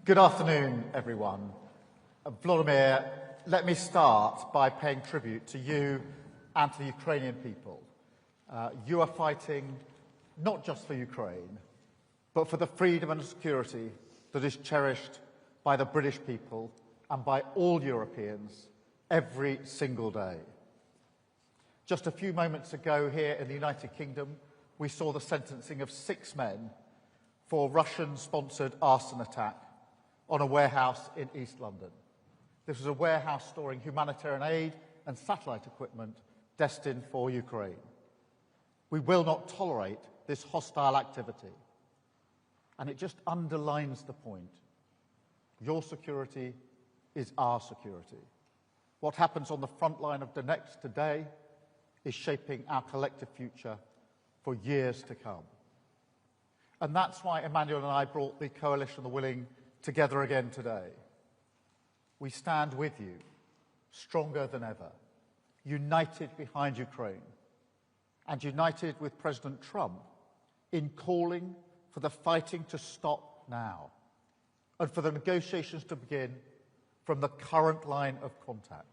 Good afternoon, everyone. Volodymyr, let me start by paying tribute to you and to the Ukrainian people. You are fighting not just for Ukraine, but for the freedom and security that is cherished by the British people and by all Europeans every single day. Just a few moments ago here in the United Kingdom, we saw the sentencing of 6 men for Russian-sponsored arson attack on a warehouse in East London. This was a warehouse storing humanitarian aid and satellite equipment destined for Ukraine. We will not tolerate this hostile activity. And it just underlines the point. Your security is our security. What happens on the front line of Donetsk today is shaping our collective future for years to come. And that's why Emmanuel and I brought the Coalition of the Willing together again today. We stand with you, stronger than ever, united behind Ukraine, and united with President Trump in calling for the fighting to stop now, and for the negotiations to begin from the current line of contact.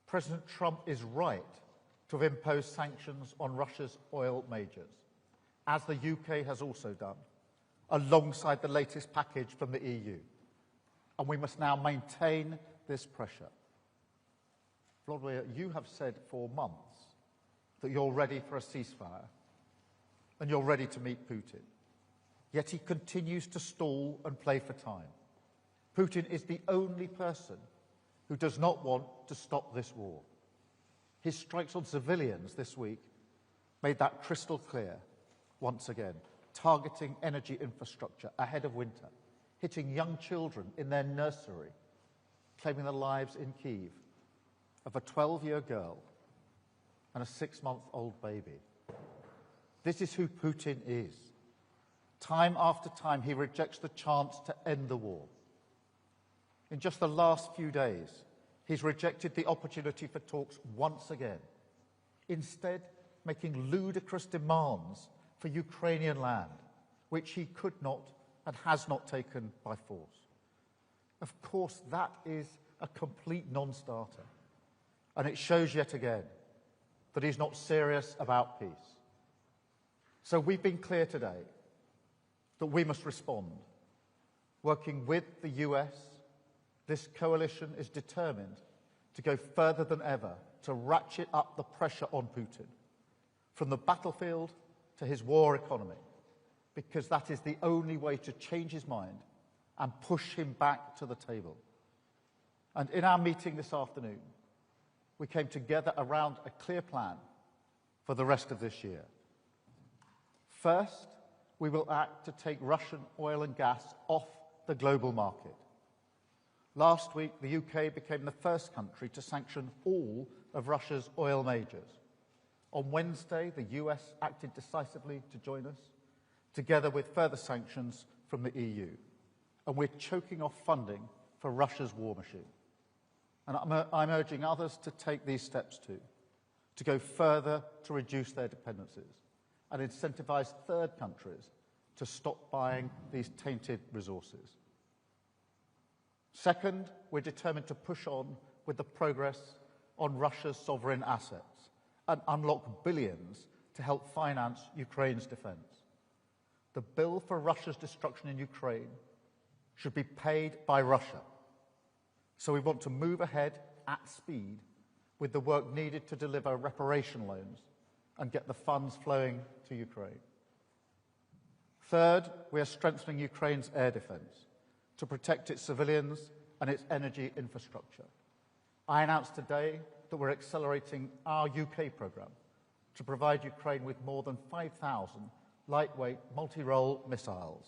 President Trump is right to have imposed sanctions on Russia's oil majors, as the UK has also done, alongside the latest package from the EU. And we must now maintain this pressure. Volodymyr, you have said for months that you're ready for a ceasefire and you're ready to meet Putin. Yet he continues to stall and play for time. Putin is the only person who does not want to stop this war. His strikes on civilians this week made that crystal clear once again, targeting energy infrastructure ahead of winter, hitting young children in their nursery, claiming the lives in Kyiv of a 12-year girl and a 6-month-old baby. This is who Putin is. Time after time, he rejects the chance to end the war. In just the last few days, he's rejected the opportunity for talks once again, instead making ludicrous demands for Ukrainian land, which he could not and has not taken by force. Of course, that is a complete non-starter, and it shows yet again that he's not serious about peace. So we've been clear today that we must respond. Working with the US, this coalition is determined to go further than ever to ratchet up the pressure on Putin, from the battlefield to his war economy, because that is the only way to change his mind and push him back to the table. And in our meeting this afternoon, we came together around a clear plan for the rest of this year. First, we will act to take Russian oil and gas off the global market. Last week, the UK became the first country to sanction all of Russia's oil majors. On Wednesday, the US acted decisively to join us, together with further sanctions from the EU. And we're choking off funding for Russia's war machine. And I'm urging others to take these steps too, to go further to reduce their dependencies and incentivise third countries to stop buying these tainted resources. Second, we're determined to push on with the progress on Russia's sovereign assets and unlock billions to help finance Ukraine's defence. The bill for Russia's destruction in Ukraine should be paid by Russia. So we want to move ahead at speed with the work needed to deliver reparation loans and get the funds flowing to Ukraine. Third, we are strengthening Ukraine's air defence to protect its civilians and its energy infrastructure. I announced today that we're accelerating our UK programme to provide Ukraine with more than 5,000 lightweight multi-role missiles.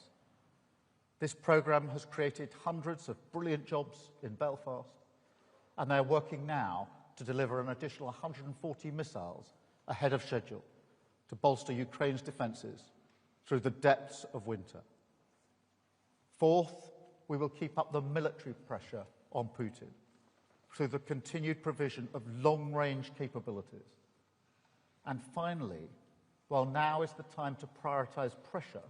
This programme has created hundreds of brilliant jobs in Belfast, and they're working now to deliver an additional 140 missiles ahead of schedule to bolster Ukraine's defences through the depths of winter. Fourth, we will keep up the military pressure on Putin through the continued provision of long-range capabilities. And finally, while now is the time to prioritise pressure,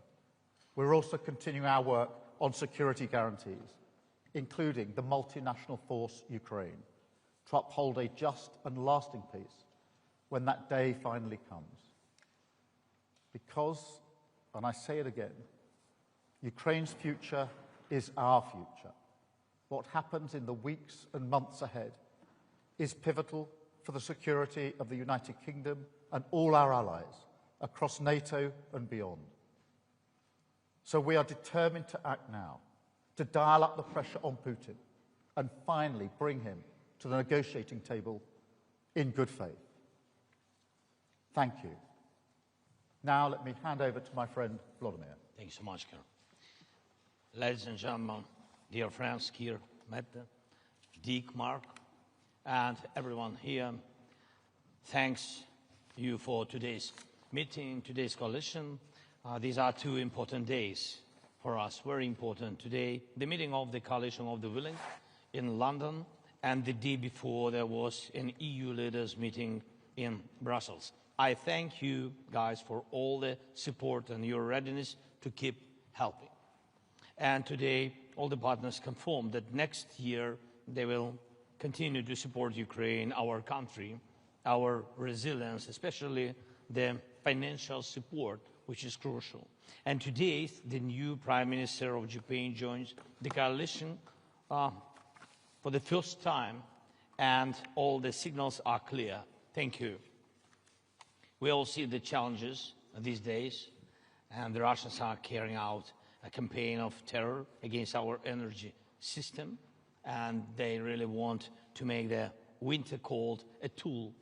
we're also continuing our work on security guarantees, including the multinational force Ukraine, to uphold a just and lasting peace when that day finally comes. Because, and I say it again, Ukraine's future is our future. What happens in the weeks and months ahead is pivotal for the security of the United Kingdom and all our allies across NATO and beyond. So we are determined to act now, to dial up the pressure on Putin and finally bring him to the negotiating table in good faith. Thank you. Now let me hand over to my friend Volodymyr. Thank you so much, Keir. Ladies and gentlemen, dear friends, Keir, Mette, Dick, Mark, and everyone here, thanks you for today's meeting, today's coalition. These are two important days for us, very important. Today, the meeting of the Coalition of the Willing in London, and the day before there was an EU leaders meeting in Brussels. I thank you guys for all the support and your readiness to keep helping. And today, all the partners confirmed that next year they will continue to support Ukraine, our country, our resilience, especially the financial support, which is crucial. And today, the new Prime Minister of Ukraine joins the coalition for the first time, and all the signals are clear. Thank you. We all see the challenges these days, and the Russians are carrying out a campaign of terror against our energy system, and they really want to make the winter cold a tool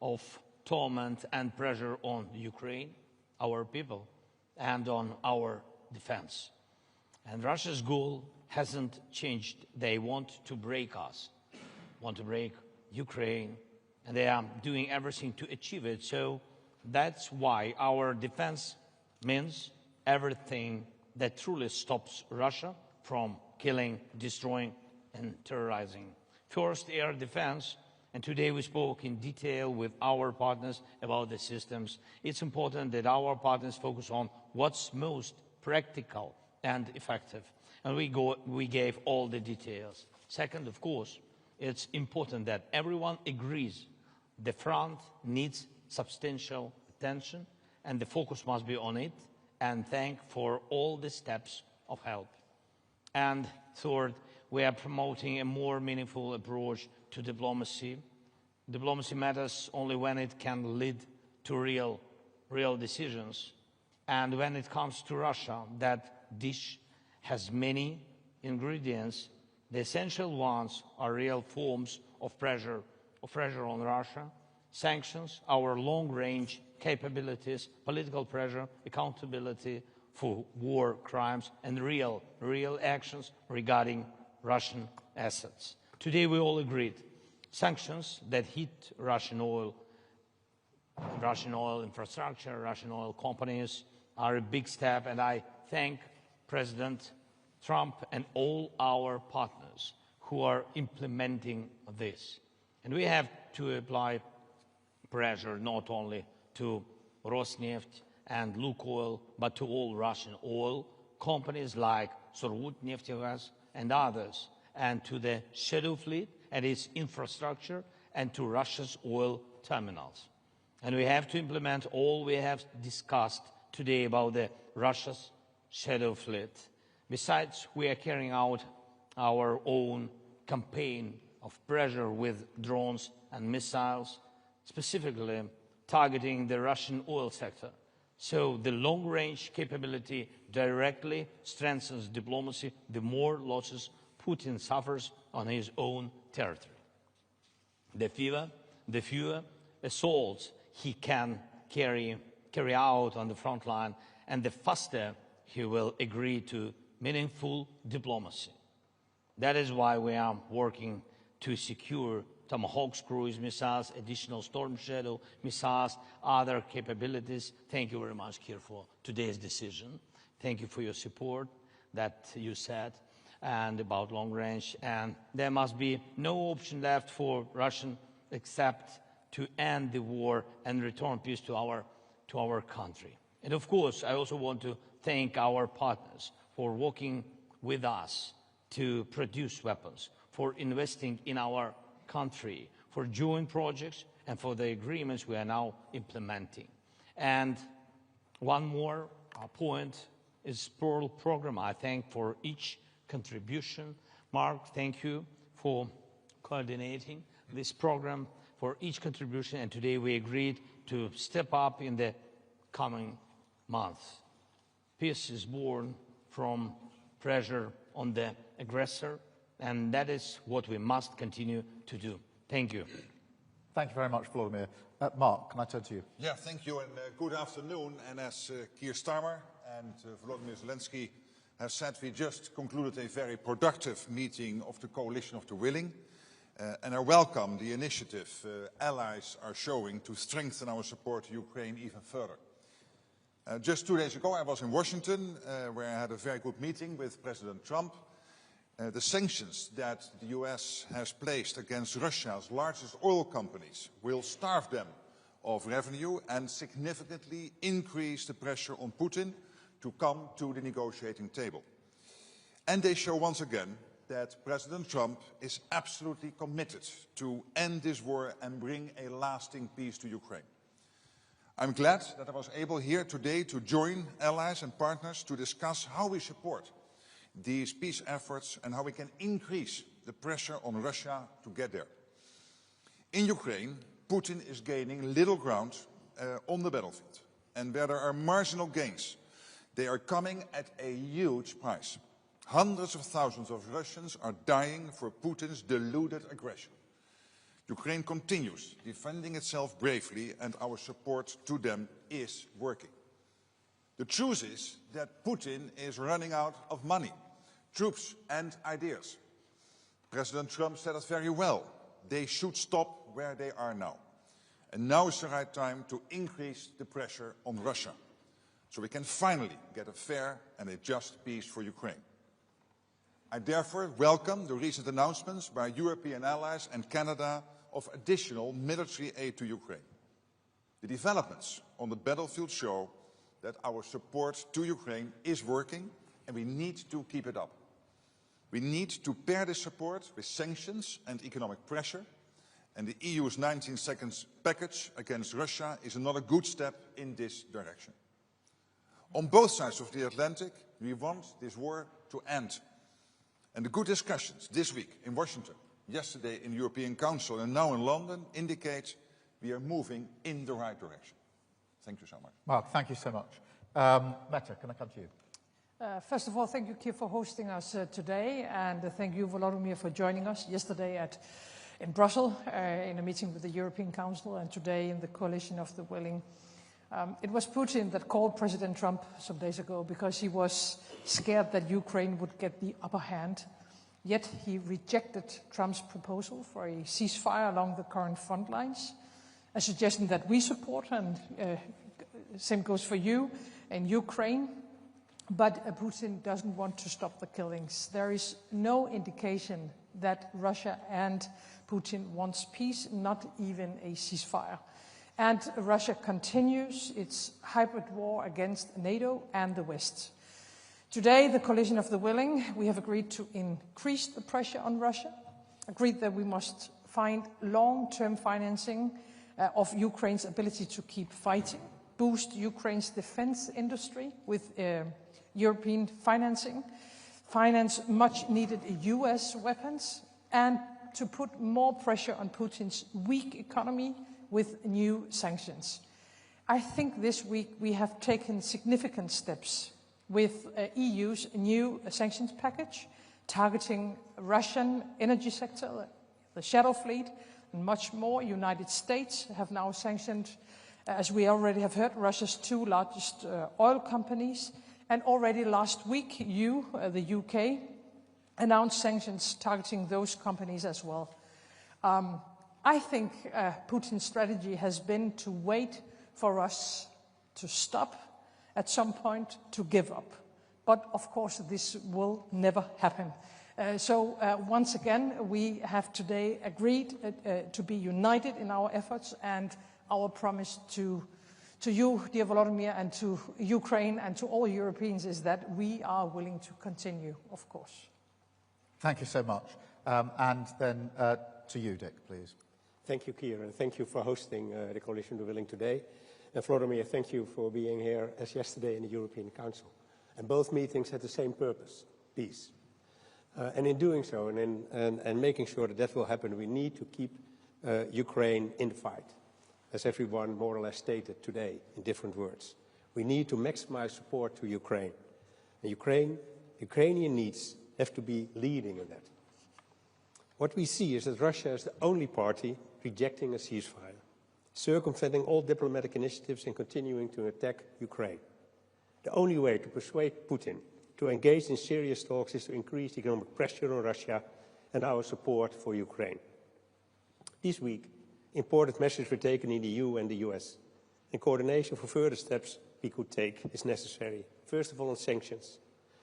of torment and pressure on Ukraine, our people, and on our defense. And Russia's goal hasn't changed. They want to break us, want to break Ukraine, and they are doing everything to achieve it. So that's why our defense means everything that truly stops Russia from killing, destroying, and terrorizing. First, air defense, and today we spoke in detail with our partners about the systems. It's important that our partners focus on what's most practical and effective, and we gave all the details. Second, of course, it's important that everyone agrees the front needs substantial attention, and the focus must be on it, and thank for all the steps of help. And third, we are promoting a more meaningful approach to diplomacy. Diplomacy matters only when it can lead to real decisions. And when it comes to Russia, that dish has many ingredients. The essential ones are real forms of pressure on Russia, sanctions, our long-range capabilities, political pressure, accountability for war crimes, and real actions regarding Russian assets. Today we all agreed sanctions that hit Russian oil infrastructure, Russian oil companies are a big step, and I thank President Trump and all our partners who are implementing this. And we have to apply pressure not only to Rosneft and Lukoil, but to all Russian oil companies like Surgutneftegaz and others, and to the shadow fleet and its infrastructure, and to Russia's oil terminals. And we have to implement all we have discussed today about the Russia's shadow fleet. Besides, we are carrying out our own campaign of pressure with drones and missiles, specifically targeting the Russian oil sector. So the long-range capability directly strengthens diplomacy, the more losses Putin suffers on his own territory. The fewer assaults he can carry out on the front line, and the faster he will agree to meaningful diplomacy. That is why we are working to secure Tomahawk cruise missiles, additional Storm Shadow missiles, other capabilities. Thank you very much, Keir, for today's decision. Thank you for your support that you said, and about long range. And there must be no option left for Russia except to end the war and return peace to our country. And of course, I also want to thank our partners for working with us to produce weapons, for investing in our country, for joint projects, and for the agreements we are now implementing. And one more point is Pearl program. I thank for each contribution. Mark, thank you for coordinating this program, for each contribution, and today we agreed to step up in the coming months. Peace is born from pressure on the aggressor, and that is what we must continue to do. Thank you. Thank you very much, Volodymyr. Mark, can I turn to you? Yeah, thank you, and good afternoon. And as Keir Starmer and Volodymyr Zelenskiy have said, we just concluded a very productive meeting of the Coalition of the Willing, and I welcome the initiative allies are showing to strengthen our support to Ukraine even further. Just 2 days ago, I was in Washington, where I had a very good meeting with President Trump. The sanctions that the US has placed against Russia's largest oil companies will starve them of revenue and significantly increase the pressure on Putin to come to the negotiating table. And they show once again that President Trump is absolutely committed to end this war and bring a lasting peace to Ukraine. I'm glad that I was able here today to join allies and partners to discuss how we support these peace efforts and how we can increase the pressure on Russia to get there. In Ukraine, Putin is gaining little ground on the battlefield. And where there are marginal gains, they are coming at a huge price. Hundreds of thousands of Russians are dying for Putin's deluded aggression. Ukraine continues defending itself bravely, and our support to them is working. The truth is that Putin is running out of money, troops and ideas. President Trump said it very well. They should stop where they are now. And now is the right time to increase the pressure on Russia, so we can finally get a fair and a just peace for Ukraine. I therefore welcome the recent announcements by European allies and Canada of additional military aid to Ukraine. The developments on the battlefield show that our support to Ukraine is working, and we need to keep it up. We need to pair this support with sanctions and economic pressure, and the EU's 19 seconds package against Russia is another good step in this direction. On both sides of the Atlantic, we want this war to end. And the good discussions this week in Washington, yesterday in the European Council and now in London indicate we are moving in the right direction. Thank you so much. Mark, thank you so much. Mette, can I come to you? First of all, thank you, Keir, for hosting us today, and thank you, Volodymyr, for joining us yesterday in Brussels in a meeting with the European Council, and today in the Coalition of the Willing. It was Putin that called President Trump some days ago because he was scared that Ukraine would get the upper hand. Yet he rejected Trump's proposal for a ceasefire along the current front lines, a suggestion that we support, and same goes for you in Ukraine. But Putin doesn't want to stop the killings. There is no indication that Russia and Putin wants peace, not even a ceasefire. And Russia continues its hybrid war against NATO and the West. Today, the Coalition of the Willing, we have agreed to increase the pressure on Russia, agreed that we must find long-term financing of Ukraine's ability to keep fighting, boost Ukraine's defense industry with European financing, finance much-needed US weapons, and to put more pressure on Putin's weak economy with new sanctions. I think this week we have taken significant steps with EU's new sanctions package, targeting Russian energy sector, the shadow fleet, and much more. United States have now sanctioned, as we already have heard, Russia's 2 largest oil companies. And already last week, the UK, announced sanctions targeting those companies as well. I think Putin's strategy has been to wait for us to stop, at some point to give up. But of course, this will never happen. So once again, we have today agreed to be united in our efforts and our promise to to you, dear Volodymyr, and to Ukraine and to all Europeans is that we are willing to continue, of course. Thank you so much. And then to you, Dick, please. Thank you, Keir, and thank you for hosting the Coalition of the Willing today. And Volodymyr, thank you for being here as yesterday in the European Council. And both meetings had the same purpose, peace. And in doing so, and making sure that that will happen, we need to keep Ukraine in the fight, as everyone more or less stated today in different words. We need to maximize support to Ukraine. And Ukrainian needs have to be leading in that. What we see is that Russia is the only party rejecting a ceasefire, circumventing all diplomatic initiatives and continuing to attack Ukraine. The only way to persuade Putin to engage in serious talks is to increase economic pressure on Russia and our support for Ukraine. This week, important measures were taken in the EU and the US, and coordination for further steps we could take is necessary. First of all, on sanctions.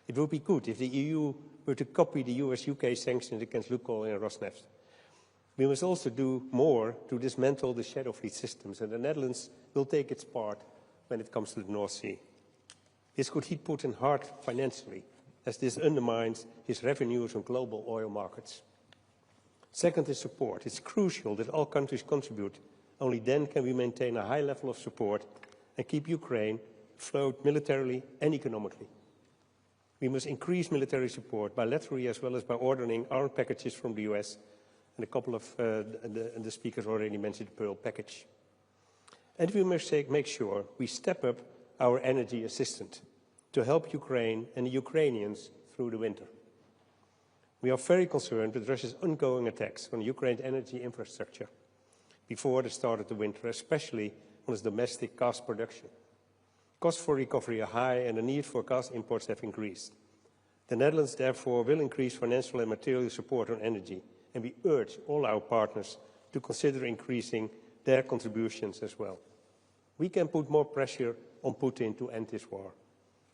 It would be good if the EU were to copy the US-UK sanctions against Lukoil and Rosneft. We must also do more to dismantle the shadow fleet systems, and the Netherlands will take its part when it comes to the North Sea. This could hit Putin hard financially, as this undermines his revenues on global oil markets. Second is support. It's crucial that all countries contribute. Only then can we maintain a high level of support and keep Ukraine afloat militarily and economically. We must increase military support bilaterally as well as by ordering armed packages from the US, and a couple of the speakers already mentioned the Pearl package. And we must make sure we step up our energy assistance to help Ukraine and the Ukrainians through the winter. We are very concerned with Russia's ongoing attacks on Ukraine's energy infrastructure before the start of the winter, especially on its domestic gas production. Costs for recovery are high and the need for gas imports have increased. The Netherlands, therefore, will increase financial and material support on energy, and we urge all our partners to consider increasing their contributions as well. We can put more pressure on Putin to end this war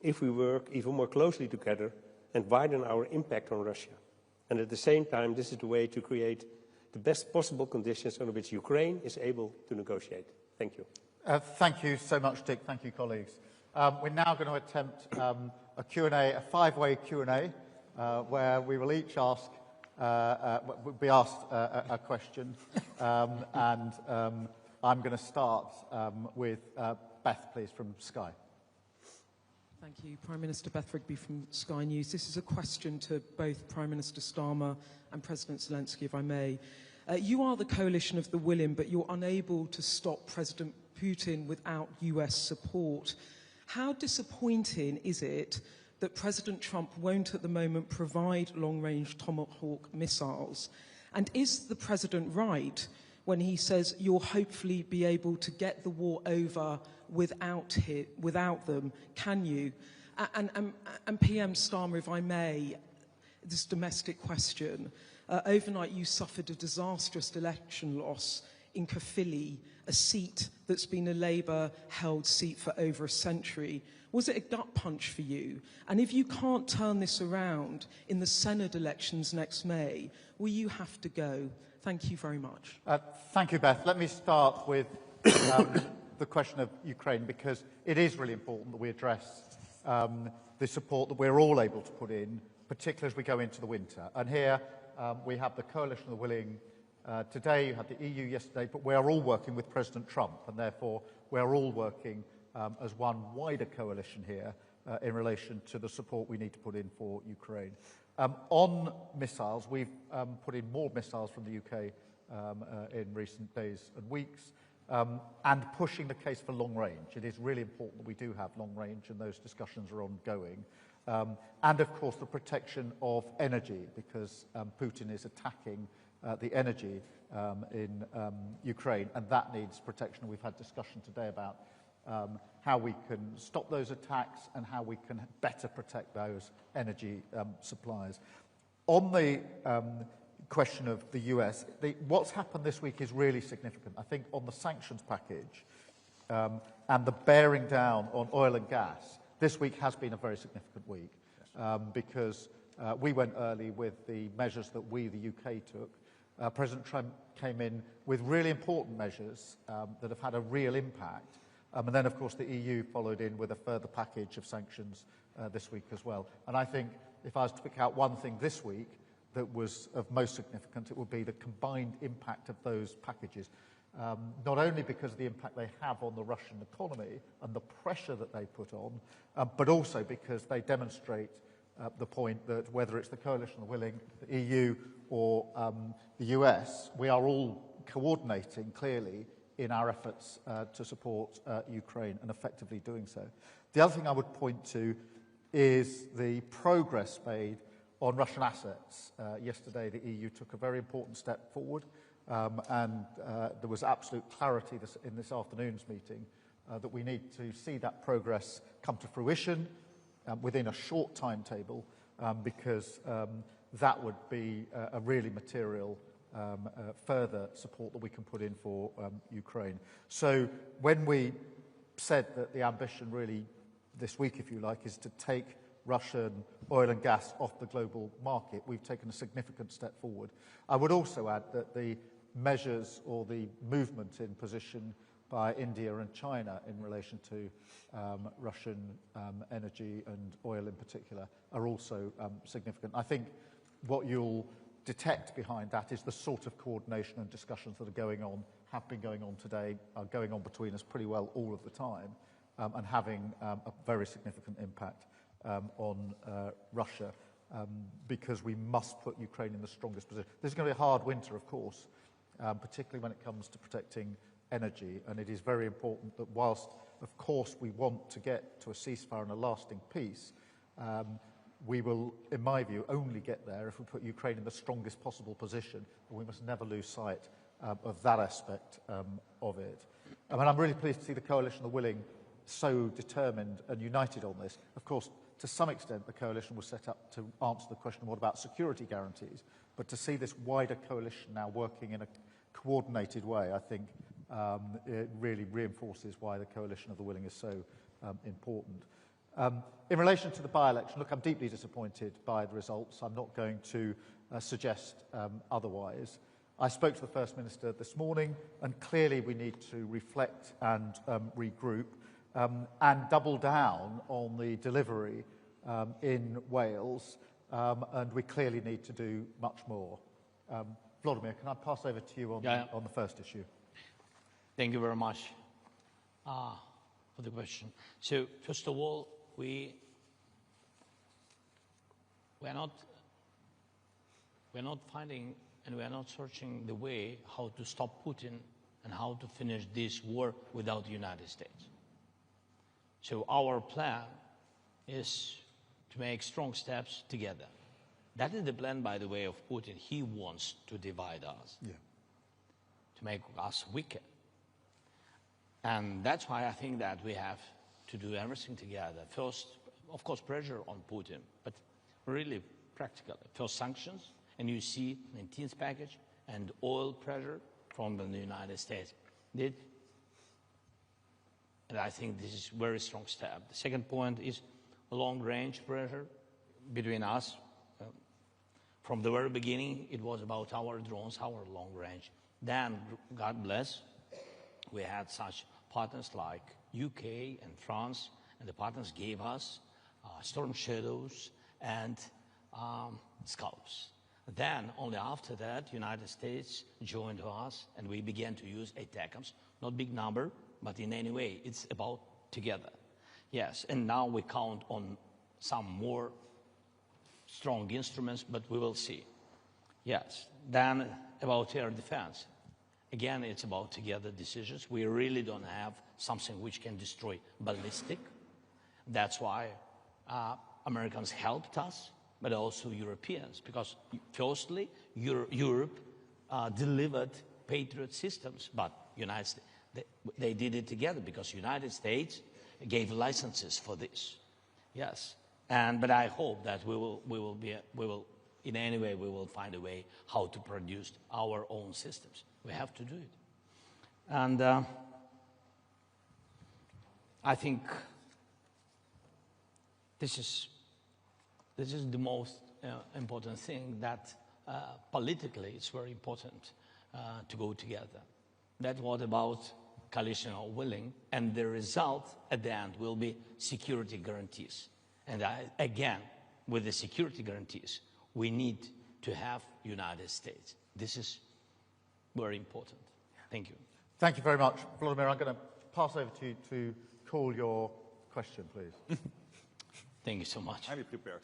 if we work even more closely together and widen our impact on Russia. And at the same time, this is the way to create the best possible conditions under which Ukraine is able to negotiate. Thank you. Thank you so much, Dick. Thank you, colleagues. We're now going to attempt a Q&A, a five-way Q&A, where we will each be asked a question. I'm going to start with Beth, please, from Sky. Thank you. Prime Minister Beth Rigby from Sky News. This is a question to both Prime Minister Starmer and President Zelensky, if I may. You are the coalition of the willing, but you're unable to stop President Putin without US support. How disappointing is it that President Trump won't at the moment provide long-range Tomahawk missiles? And is the President right when he says you'll hopefully be able to get the war over without them? Can you? And PM Starmer, if I may, this domestic question. Overnight you suffered a disastrous election loss in Caerphilly, a seat that's been a Labour-held seat for over a century. Was it a gut punch for you? And if you can't turn this around in the Senate elections next May, will you have to go? Thank you very much. Thank you, Beth. Let me start with the question of Ukraine, because it is really important that we address the support that we're all able to put in, particularly as we go into the winter. And here we have the Coalition of the Willing. Today you had the EU yesterday, but we are all working with President Trump, and therefore we're all working as one wider coalition here in relation to the support we need to put in for Ukraine. On missiles, we've put in more missiles from the UK in recent days and weeks, and pushing the case for long range. It is really important that we do have long range, and those discussions are ongoing. And of course the protection of energy, because Putin is attacking the energy in Ukraine, and that needs protection. We've had discussion today about how we can stop those attacks and how we can better protect those energy supplies. On the question of the US, what's happened this week is really significant. I think on the sanctions package and the bearing down on oil and gas, this week has been a very significant week because we went early with the measures that we, the UK, took. President Trump came in with really important measures that have had a real impact. And then, of course, the EU followed in with a further package of sanctions this week as well. And I think if I was to pick out one thing this week that was of most significance, it would be the combined impact of those packages. Not only because of the impact they have on the Russian economy and the pressure that they put on, but also because they demonstrate the point that whether it's the coalition of the willing, the EU or the US, we are all coordinating clearly in our efforts to support Ukraine and effectively doing so. The other thing I would point to is the progress made on Russian assets. Yesterday the EU took a very important step forward. And there was absolute clarity in this afternoon's meeting that we need to see that progress come to fruition within a short timetable because that would be a really material further support that we can put in for Ukraine. So when we said that the ambition really this week, if you like, is to take Russian oil and gas off the global market, we've taken a significant step forward. I would also add that the measures or the movement in position by India and China in relation to Russian energy and oil in particular are also significant. I think what you'll detect behind that is the sort of coordination and discussions that are going on, have been going on today, are going on between us pretty well all of the time, and having a very significant impact on Russia, because we must put Ukraine in the strongest position. This is going to be a hard winter, of course, particularly when it comes to protecting energy, and it is very important that whilst, of course, we want to get to a ceasefire and a lasting peace, we will, in my view, only get there if we put Ukraine in the strongest possible position, and we must never lose sight of that aspect of it. I mean, I'm really pleased to see the coalition of the willing so determined and united on this. Of course, to some extent, the coalition was set up to answer the question, what about security guarantees? But to see this wider coalition now working in a coordinated way, I think it really reinforces why the coalition of the willing is so important. In relation to the by-election, look, I'm deeply disappointed by the results. I'm not going to suggest otherwise. I spoke to the First Minister this morning, and clearly we need to reflect and regroup and double down on the delivery in Wales, and we clearly need to do much more. Volodymyr, can I pass over to you on the first issue? Thank you very much for the question. So, first of all, we're not finding and we're not searching the way how to stop Putin and how to finish this war without the United States. So our plan is to make strong steps together. That is the plan, by the way, of Putin. He wants to divide us, to make us weaker. And that's why I think that we have to do everything together. First, of course, pressure on Putin, but really practical. First, sanctions, and you see 19th package, and oil pressure from the United States. And I think this is a very strong step. The second point is long-range pressure between us. From the very beginning, it was about our drones, our long range. Then, God bless, we had such partners like UK and France, and the partners gave us Storm Shadows and Scalps. Then, only after that, United States joined us, and we began to use ATACMS. Not big number, but in any way, it's about together. Yes, and now we count on some more strong instruments, but we will see. Yes, then about air defense. Again, it's about together decisions. We really don't have something which can destroy ballistic. That's why Americans helped us, but also Europeans, because firstly, Europe delivered Patriot systems, but United States, they did it together because United States gave licenses for this. Yes, but I hope that we will in any way we will find a way how to produce our own systems. We have to do it, and I think this is the most important thing, that politically it's very important to go together. That what about coalition are willing, and the result at the end will be security guarantees. And again, with the security guarantees, we need to have United States. This is very important. Thank you. Thank you very much. Volodymyr, I'm going to pass over to you to call your question, please. Thank you so much. Highly prepared.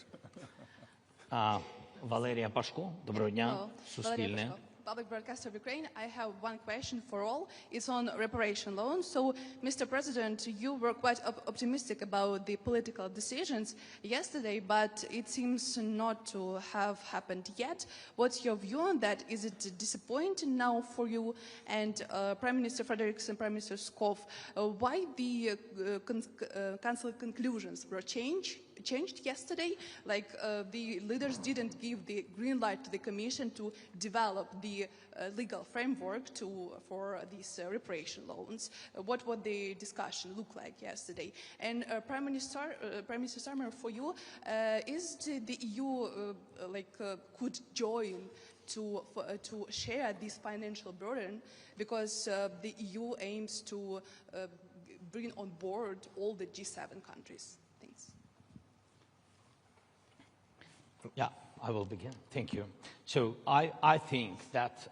Валерія Пашко, доброго дня, Суспільне. Public Broadcaster of Ukraine. I have one question for all. It's on reparation loans. So, Mr. President, you were quite optimistic about the political decisions yesterday, but it seems not to have happened yet. What's your view on that? Is it disappointing now for you? And Prime Minister Frederiksen, Prime Minister Schoof, why the Council conclusions were changed yesterday? Like the leaders didn't give the green light to the Commission to develop the legal framework for these reparation loans. What would the discussion look like yesterday? And Prime Minister Starmer, for you, is the EU could join to share this financial burden, because the EU aims to bring on board all the G7 countries? Thanks. Yeah, I will begin. Thank you. So I think that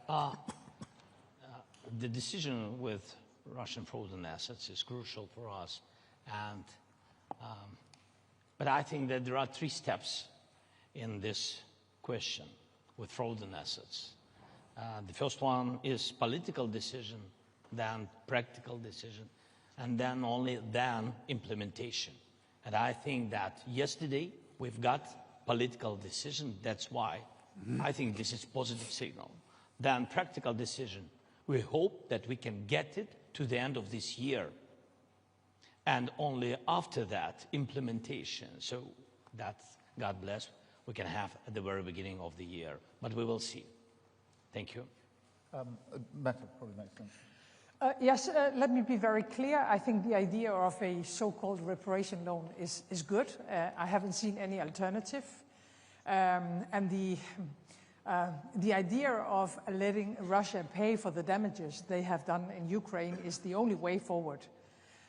the decision with Russian frozen assets is crucial for us, and but I think that there are 3 steps in this question with frozen assets. The first one is political decision, then practical decision, and then implementation. And I think that yesterday we've got political decision. That's why I think this is positive signal. Then practical decision. We hope that we can get it to the end of this year. And only after that, implementation. So that's, God bless, we can have at the very beginning of the year. But we will see. Thank you. Meta probably makes sense. Yes, let me be very clear. I think the idea of a so-called reparation loan is good. I haven't seen any alternative. And the idea of letting Russia pay for the damages they have done in Ukraine is the only way forward.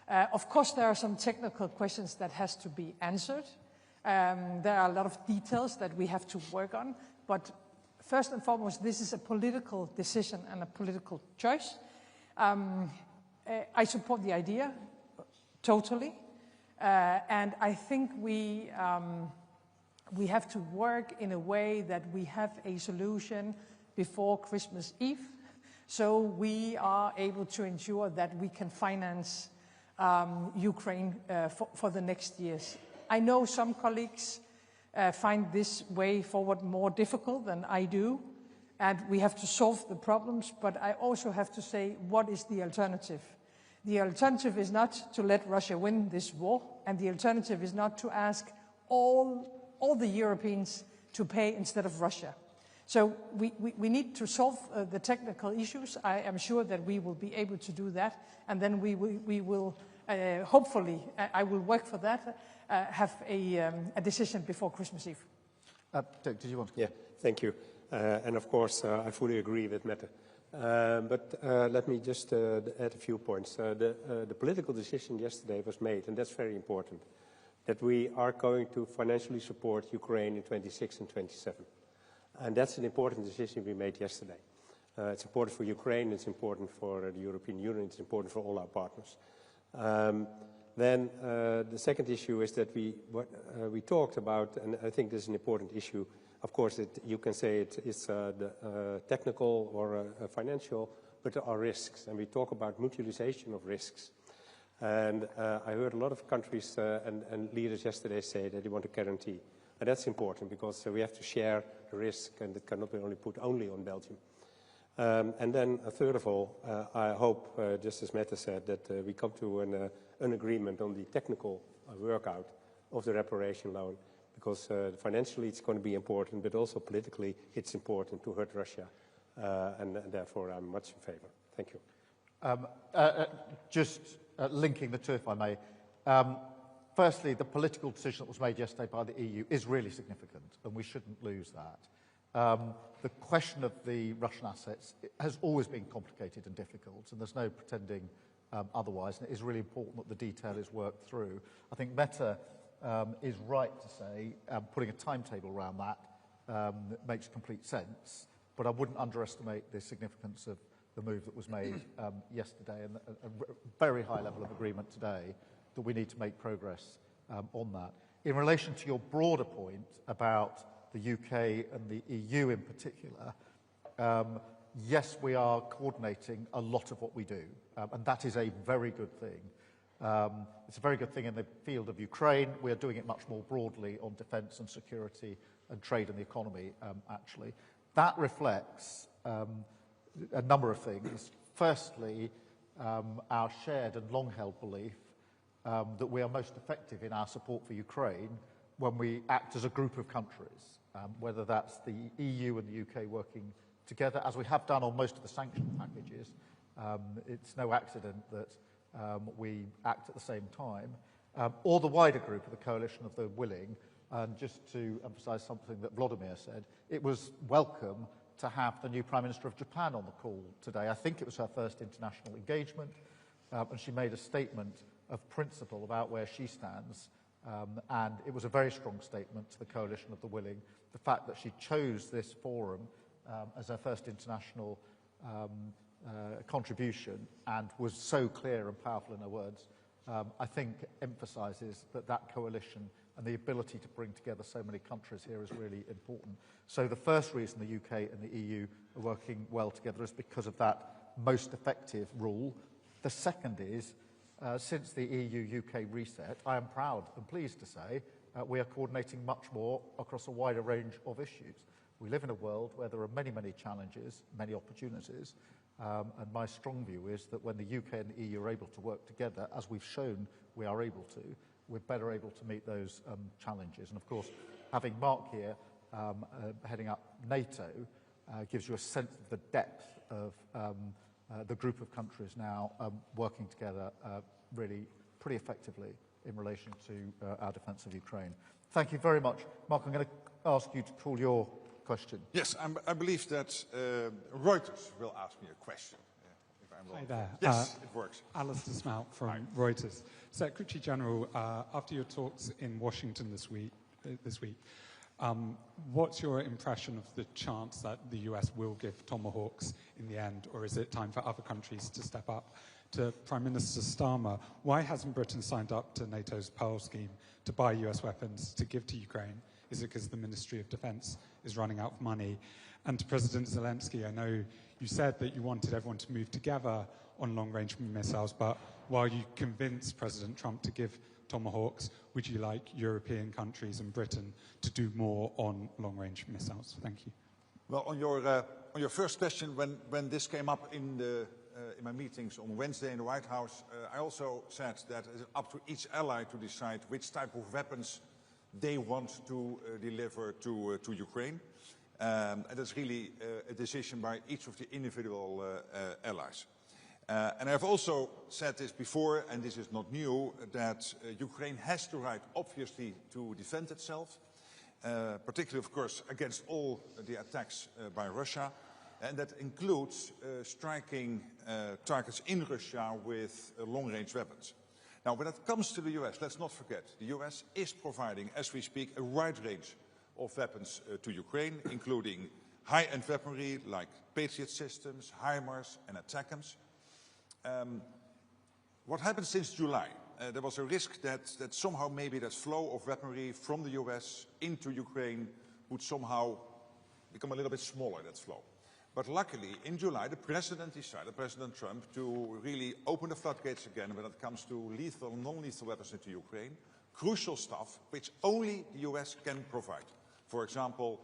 Of course, there are some technical questions that has to be answered. There are a lot of details that we have to work on. But first and foremost, this is a political decision and a political choice. I support the idea totally, and I think we have to work in a way that we have a solution before Christmas Eve, so we are able to ensure that we can finance Ukraine for the next years. I know some colleagues find this way forward more difficult than I do, and we have to solve the problems, but I also have to say, what is the alternative? The alternative is not to let Russia win this war, and the alternative is not to ask all the Europeans to pay instead of Russia. So we need to solve the technical issues. I am sure that we will be able to do that, and then we will hopefully, I will work for that, have a decision before Christmas Eve. Dick, did you want to? Yeah, thank you. And of course, I fully agree with Mette. But let me just add a few points. The political decision yesterday was made, and that's very important, that we are going to financially support Ukraine in 26 and 27. And that's an important decision we made yesterday. It's important for Ukraine, it's important for the European Union, it's important for all our partners. Then the second issue is that we talked about, and I think this is an important issue. Of course, you can say it's the technical or financial, but there are risks, and we talk about mutualization of risks. And I heard a lot of countries and leaders yesterday say that they want a guarantee. And that's important because we have to share the risk, and it cannot be only put only on Belgium. And then, third of all, I hope, just as Mette said, that we come to an agreement on the technical workout of the reparation loan, because financially it's going to be important, but also politically it's important to hurt Russia, and therefore I'm much in favor. Thank you. Just linking the two, if I may. Firstly, the political decision that was made yesterday by the EU is really significant, and we shouldn't lose that. The question of the Russian assets has always been complicated and difficult, and there's no pretending otherwise, and it is really important that the detail is worked through. I think Mette is right to say putting a timetable around that makes complete sense, but I wouldn't underestimate the significance of the move that was made yesterday, and a very high level of agreement today that we need to make progress on that. In relation to your broader point about the UK and the EU in particular, yes, we are coordinating a lot of what we do, and that is a very good thing. It's a very good thing in the field of Ukraine. We are doing it much more broadly on defence and security and trade and the economy, actually. That reflects a number of things. Firstly, our shared and long-held belief that we are most effective in our support for Ukraine when we act as a group of countries, whether that's the EU and the UK working together, as we have done on most of the sanction packages. It's no accident that we act at the same time, or the wider group of the coalition of the willing. And just to emphasise something that Volodymyr said, it was welcome to have the new Prime Minister of Japan on the call today. I think it was her first international engagement, and she made a statement of principle about where she stands, and it was a very strong statement to the coalition of the willing. The fact that she chose this forum as her first international contribution and was so clear and powerful in her words, I think emphasises that that coalition and the ability to bring together so many countries here is really important. So the first reason the UK and the EU are working well together is because of that most effective rule. The second is, since the EU-UK reset, I am proud and pleased to say we are coordinating much more across a wider range of issues. We live in a world where there are many, many challenges, many opportunities, and my strong view is that when the UK and the EU are able to work together, as we've shown we are able to, we're better able to meet those challenges. And of course, having Mark here heading up NATO gives you a sense of the depth of the group of countries now working together really pretty effectively in relation to our defence of Ukraine. Thank you very much. Mark, I'm going to ask you to call your question. Yes, I believe that Reuters will ask me a question. If I'm wrong. Hi there. Yes, it works. Alistair Smout from Reuters. Secretary General, after your talks in Washington this week, what's your impression of the chance that the US will give Tomahawks in the end, or is it time for other countries to step up? To Prime Minister Starmer, why hasn't Britain signed up to NATO's Pearl scheme to buy US weapons to give to Ukraine? Is it because the Ministry of Defence is running out of money? And to President Zelensky, I know you said that you wanted everyone to move together on long-range missiles, but while you convinced President Trump to give Tomahawks, would you like European countries and Britain to do more on long-range missiles? Thank you. Well, on your first question, when this came up in my meetings on Wednesday in the White House, I also said that it's up to each ally to decide which type of weapons they want to deliver to Ukraine. And that's really a decision by each of the individual allies. And I've also said this before, and this is not new, that Ukraine has the right, obviously, to defend itself, particularly, of course, against all the attacks by Russia. And that includes striking targets in Russia with long-range weapons. Now, when it comes to the US, let's not forget, the US is providing, as we speak, a wide range of weapons to Ukraine, including high-end weaponry like Patriot systems, HIMARS and ATACMS. What happened since July? There was a risk that somehow maybe that flow of weaponry from the US into Ukraine would somehow become a little bit smaller, that flow. But luckily, in July, the President decided, President Trump, to really open the floodgates again when it comes to lethal and non-lethal weapons into Ukraine. Crucial stuff which only the US can provide. For example,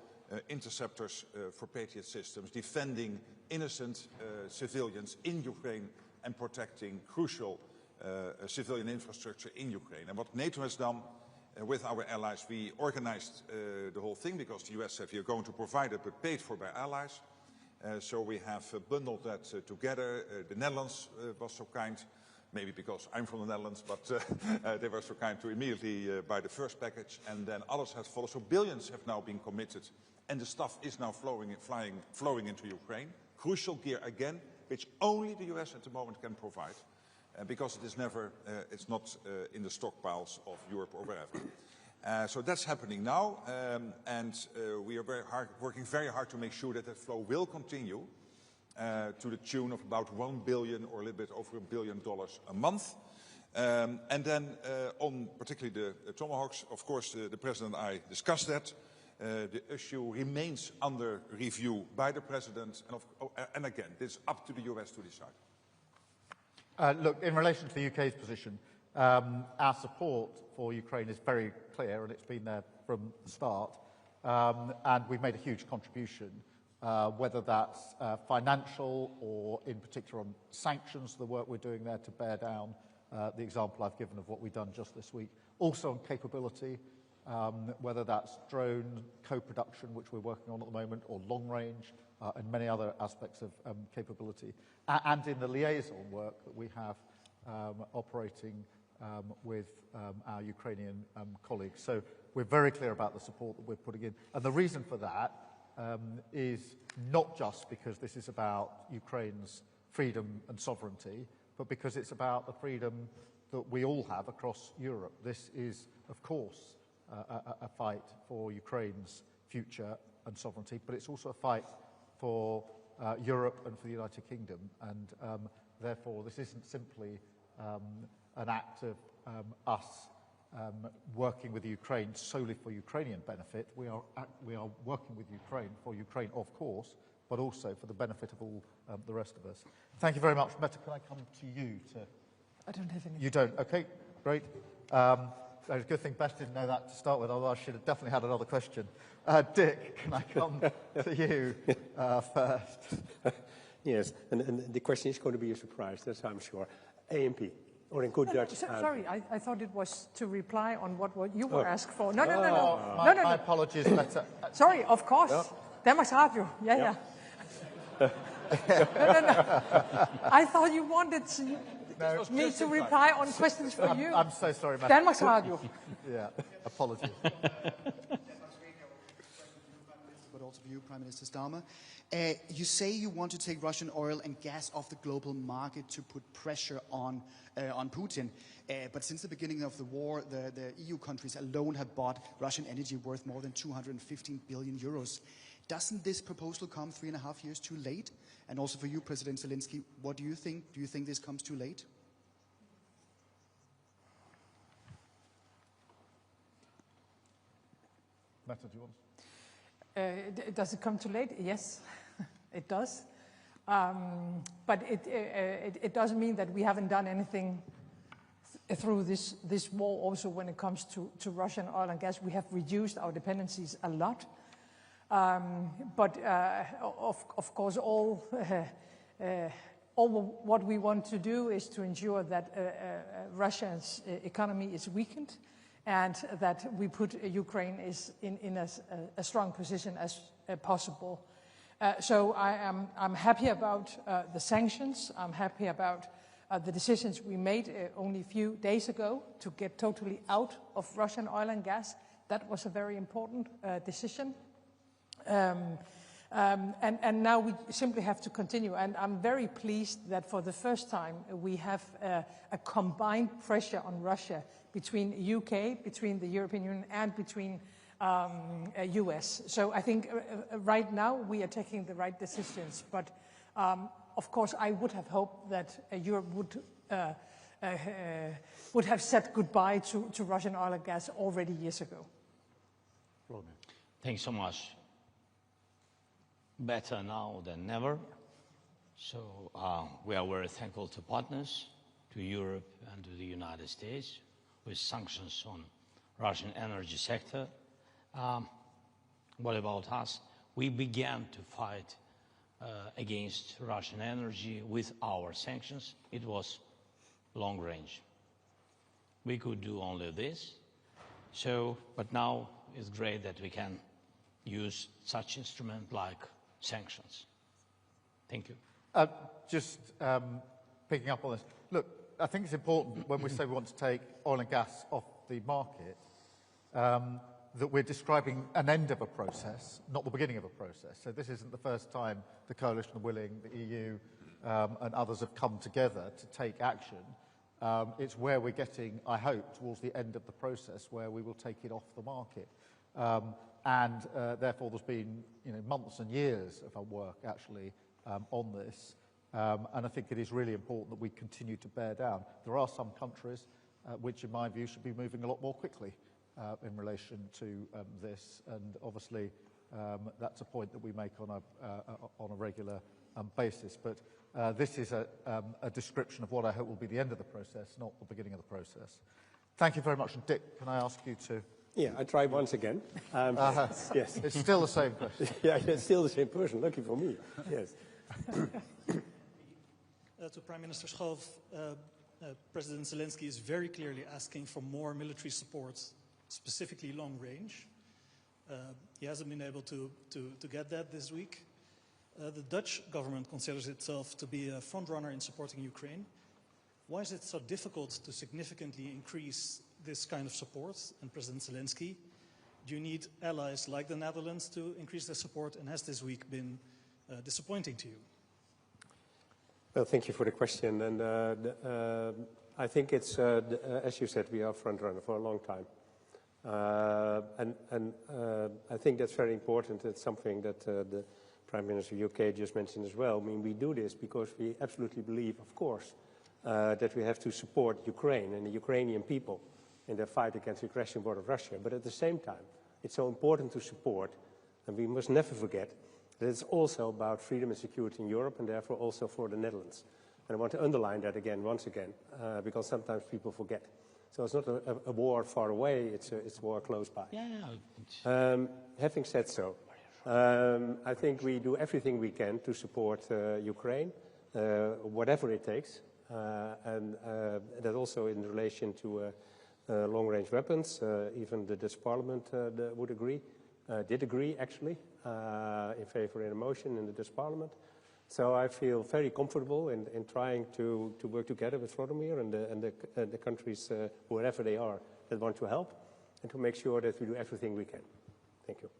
interceptors for Patriot systems, defending innocent civilians in Ukraine and protecting crucial civilian infrastructure in Ukraine. And what NATO has done with our allies, we organized the whole thing because the US said we are going to provide it but paid for by allies. So we have bundled that together. The Netherlands was so kind, maybe because I'm from the Netherlands, but they were so kind to immediately buy the first package, and then others have followed. So billions have now been committed, and the stuff is now flowing into Ukraine. Crucial gear again, which only the US at the moment can provide. because it is never, it's not in the stockpiles of Europe or wherever. So that's happening now, and we are working very hard to make sure that that flow will continue to the tune of about $1 billion or a little bit over $1 billion a month. And then on particularly the Tomahawks, of course, the President and I discussed that. The issue remains under review by the President, and again, it's up to the US to decide. Look, in relation to the UK's position, our support for Ukraine is very clear, and it's been there from the start. And we've made a huge contribution, whether that's financial or in particular on sanctions, the work we're doing there to bear down the example I've given of what we've done just this week. Also on capability, whether that's drone co-production, which we're working on at the moment, or long range, and many other aspects of capability. And in the liaison work that we have operating with our Ukrainian colleagues. So we're very clear about the support that we're putting in. And the reason for that is not just because this is about Ukraine's freedom and sovereignty, but because it's about the freedom that we all have across Europe. This is, of course, a fight for Ukraine's future and sovereignty, but it's also a fight for Europe and for the United Kingdom. And therefore, this isn't simply an act of us working with Ukraine solely for Ukrainian benefit. We are working with Ukraine for Ukraine, of course, but also for the benefit of all the rest of us. Thank you very much. Mette, can I come to you? I don't have any. You don't? Okay, great. It's a good thing Beth didn't know that to start with, although I should have definitely had another question. Dick, can I come to you first? Yes, and the question is going to be a surprise, that's I'm sure. AMP, or in good Dutch. Sorry, I thought it was to reply on what you were asked for. No. My apologies, Mette. Sorry, of course. No. Danmarks Radio. Yeah. No. I thought you wanted me to reply on questions for you. I'm so sorry, Mette. Danmarks Radio. Yeah, apologies. But also for you, Prime Minister Starmer. You say you want to take Russian oil and gas off the global market to put pressure on Putin. But since the beginning of the war, the EU countries alone have bought Russian energy worth more than 215 billion euros. Doesn't this proposal come 3.5 years too late? And also for you, President Zelensky, what do you think? Do you think this comes too late? Mette, do you want? Does it come too late? Yes, it does. But it doesn't mean that we haven't done anything through this war. Also, when it comes to Russian oil and gas, we have reduced our dependencies a lot. But of course, all what we want to do is to ensure that Russia's economy is weakened, and that we put Ukraine in a strong position as possible. So I'm happy about the sanctions. I'm happy about the decisions we made only a few days ago to get totally out of Russian oil and gas. That was a very important decision. And now we simply have to continue. And I'm very pleased that for the first time we have a combined pressure on Russia between UK, between the European Union, and between US. So I think right now we are taking the right decisions. But of course, I would have hoped that Europe would have said goodbye to Russian oil and gas already years ago. Thanks so much. Better now than never. So we are very thankful to partners, to Europe and to the United States, with sanctions on Russian energy sector. What about us? We began to fight against Russian energy with our sanctions. It was long range. We could do only this. So, but now it's great that we can use such instrument like sanctions. Thank you. Just picking up on this. Look, I think it's important when we say we want to take oil and gas off the market, that we're describing an end of a process, not the beginning of a process. So this isn't the first time the Coalition of Willing, the EU, and others have come together to take action. It's where we're getting, I hope, towards the end of the process where we will take it off the market. Therefore there's been months and years of our work actually on this. And I think it is really important that we continue to bear down. There are some countries which, in my view, should be moving a lot more quickly in relation to this, and obviously that's a point that we make on a regular basis. But this is a description of what I hope will be the end of the process, not the beginning of the process. Thank you very much. And Dick, can I ask you to... Yeah, I try once again. Yes. It's still the same person. Yeah, it's still the same person. Lucky for me. Yes. To Prime Minister Schoof, President Zelensky is very clearly asking for more military support, specifically long range. He hasn't been able to get that this week. The Dutch government considers itself to be a front-runner in supporting Ukraine. Why is it so difficult to significantly increase this kind of support? And President Zelensky, do you need allies like the Netherlands to increase their support? And has this week been disappointing to you? Well, thank you for the question. And I think it's, as you said, we are front-runner for a long time. I think that's very important. It's something that the Prime Minister of UK just mentioned as well. I mean, we do this because we absolutely believe, of course, that we have to support Ukraine and the Ukrainian people in their fight against the aggression war of Russia. But at the same time, it's so important to support, and we must never forget, that it's also about freedom and security in Europe, and therefore also for the Netherlands. And I want to underline that again, once again, because sometimes people forget. So it's not a war far away, it's a war close by. Yeah. Having said so, I think we do everything we can to support Ukraine, whatever it takes, and that also in relation to long-range weapons. Even the Dutch Parliament would agree, did agree actually, in favor in a motion in the Dutch Parliament. So I feel very comfortable in trying to work together with Volodymyr and the countries, wherever they are, that want to help, and to make sure that we do everything we can. Thank you.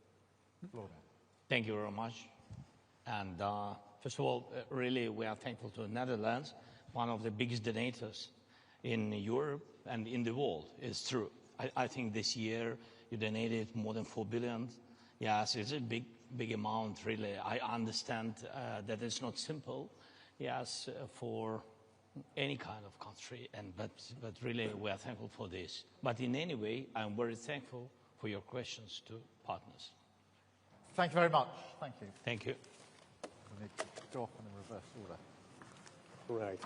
Thank you very much. And first of all, really we are thankful to the Netherlands, one of the biggest donators in Europe and in the world. It's true. I think this year you donated more than 4 billion. Yes, it's a big amount, really. I understand that it's not simple, yes, for any kind of country, but really we are thankful for this. But in any way, I'm very thankful for your questions to partners. Thank you very much. Thank you. Thank you. We need to go off in reverse order. Right.